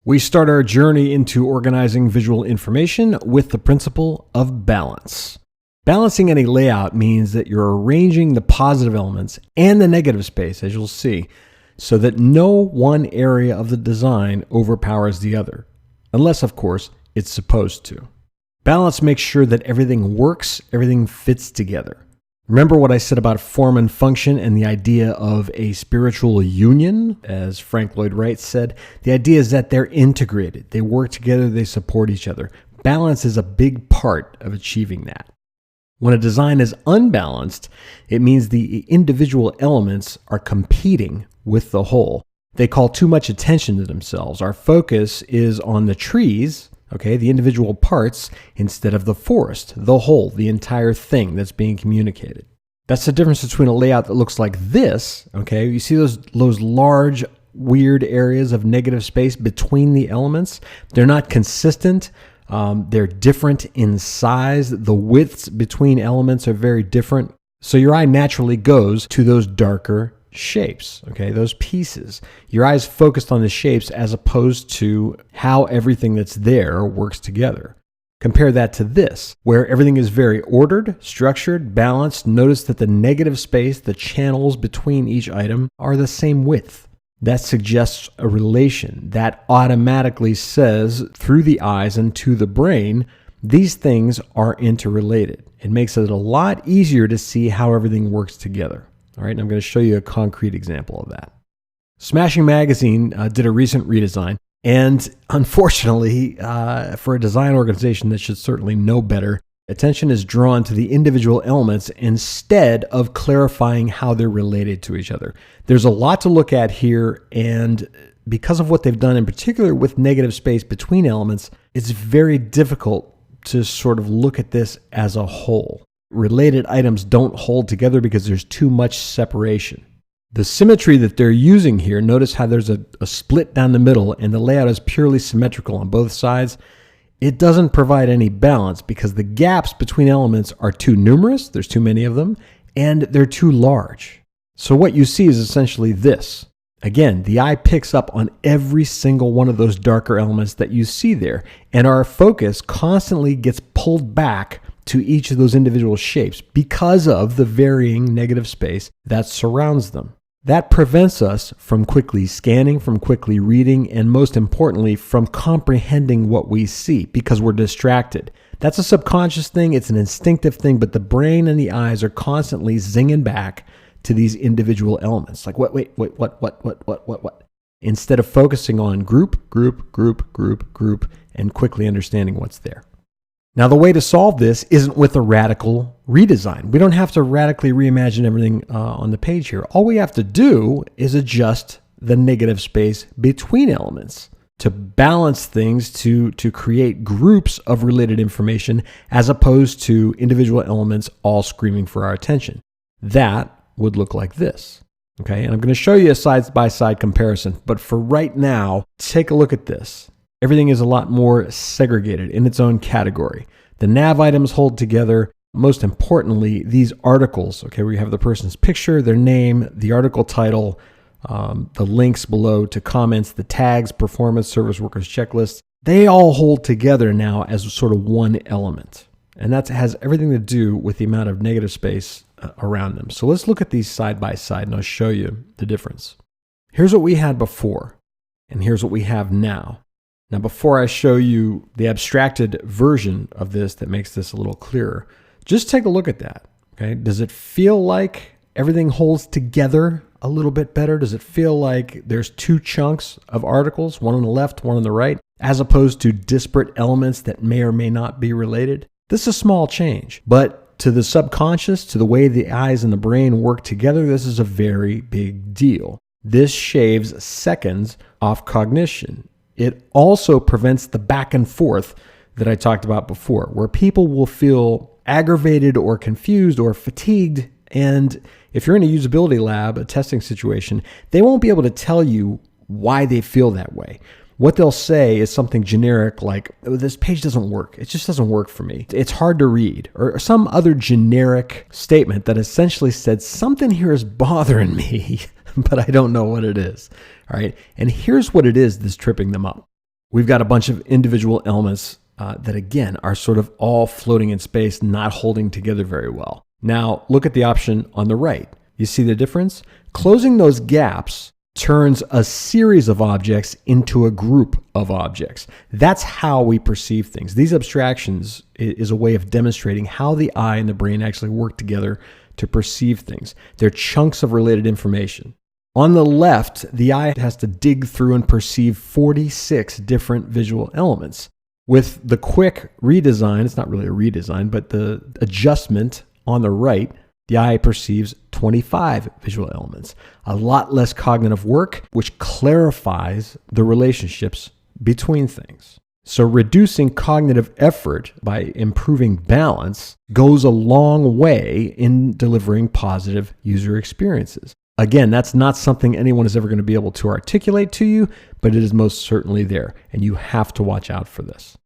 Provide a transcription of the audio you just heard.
We start our journey into organizing visual information with the principle of balance. Balancing any layout means that you're arranging the positive elements and the negative space, as you'll see, so that no one area of the design overpowers the other, unless, of course, it's supposed to. Balance makes sure that everything works, everything fits together. Remember what I said about form and function and the idea of a spiritual union? As Frank Lloyd Wright said, the idea is that they're integrated. They work together, they support each other. Balance is a big part of achieving that. When a design is unbalanced, it means the individual elements are competing with the whole. They call too much attention to themselves. Our focus is on the trees, the individual parts, instead of the forest, the whole, the entire thing that's being communicated. That's the difference between a layout that looks like this, You see those large, weird areas of negative space between the elements? They're not consistent. They're different in size. The widths between elements are very different. So your eye naturally goes to those darker shapes, those pieces. Your eye is focused on the shapes as opposed to how everything that's there works together. Compare that to this, where everything is very ordered, structured, balanced. Notice that the negative space, the channels between each item, are the same width. That suggests a relation. That automatically says, through the eyes and to the brain, these things are interrelated. It makes it a lot easier to see how everything works together. All right, and I'm going to show you a concrete example of that. Smashing Magazine did a recent redesign, and unfortunately, for a design organization that should certainly know better, attention is drawn to the individual elements instead of clarifying how they're related to each other. There's a lot to look at here, and because of what they've done, in particular with negative space between elements, it's very difficult to sort of look at this as a whole. Related items don't hold together because there's too much separation. The symmetry that they're using here, notice how there's a split down the middle and the layout is purely symmetrical on both sides. It doesn't provide any balance because the gaps between elements are too numerous, there's too many of them, and they're too large. So what you see is essentially this. Again, the eye picks up on every single one of those darker elements that you see there, and our focus constantly gets pulled back to each of those individual shapes because of the varying negative space that surrounds them. That prevents us from quickly scanning, from quickly reading, and most importantly, from comprehending what we see because we're distracted. That's a subconscious thing, it's an instinctive thing, but the brain and the eyes are constantly zinging back to these individual elements. Like, what, instead of focusing on group, and quickly understanding what's there. Now, the way to solve this isn't with a radical redesign. We don't have to radically reimagine everything on the page here. All we have to do is adjust the negative space between elements to balance things, to create groups of related information as opposed to individual elements all screaming for our attention. That would look like this. And I'm going to show you a side-by-side comparison, but for right now, take a look at this. Everything is a lot more segregated in its own category. The nav items hold together. Most importantly, these articles, where you have the person's picture, their name, the article title, the links below to comments, the tags, performance, service workers checklist, they all hold together now as sort of one element. And that has everything to do with the amount of negative space around them. So let's look at these side by side and I'll show you the difference. Here's what we had before, and here's what we have now. Now, before I show you the abstracted version of this that makes this a little clearer, just take a look at that. Does it feel like everything holds together a little bit better? Does it feel like there's two chunks of articles, one on the left, one on the right, as opposed to disparate elements that may or may not be related? This is a small change, but to the subconscious, to the way the eyes and the brain work together, this is a very big deal. This shaves seconds off cognition. It also prevents the back and forth that I talked about before, where people will feel aggravated or confused or fatigued. And if you're in a usability lab, a testing situation, they won't be able to tell you why they feel that way. What they'll say is something generic like, oh, this page doesn't work. It just doesn't work for me. It's hard to read. Or some other generic statement that essentially said, something here is bothering me, but I don't know what it is. All right. And here's what it is that's tripping them up. we've got a bunch of individual elements that, again, are sort of all floating in space, not holding together very well. Now, look at the option on the right. You see the difference? Closing those gaps turns a series of objects into a group of objects. That's how we perceive things. These abstractions is a way of demonstrating how the eye and the brain actually work together to perceive things. They're chunks of related information. On the left, the eye has to dig through and perceive 46 different visual elements. With the quick redesign, it's not really a redesign, but the adjustment on the right, the eye perceives 25 visual elements. A lot less cognitive work, which clarifies the relationships between things. So reducing cognitive effort by improving balance goes a long way in delivering positive user experiences. Again, that's not something anyone is ever going to be able to articulate to you, but it is most certainly there, and you have to watch out for this.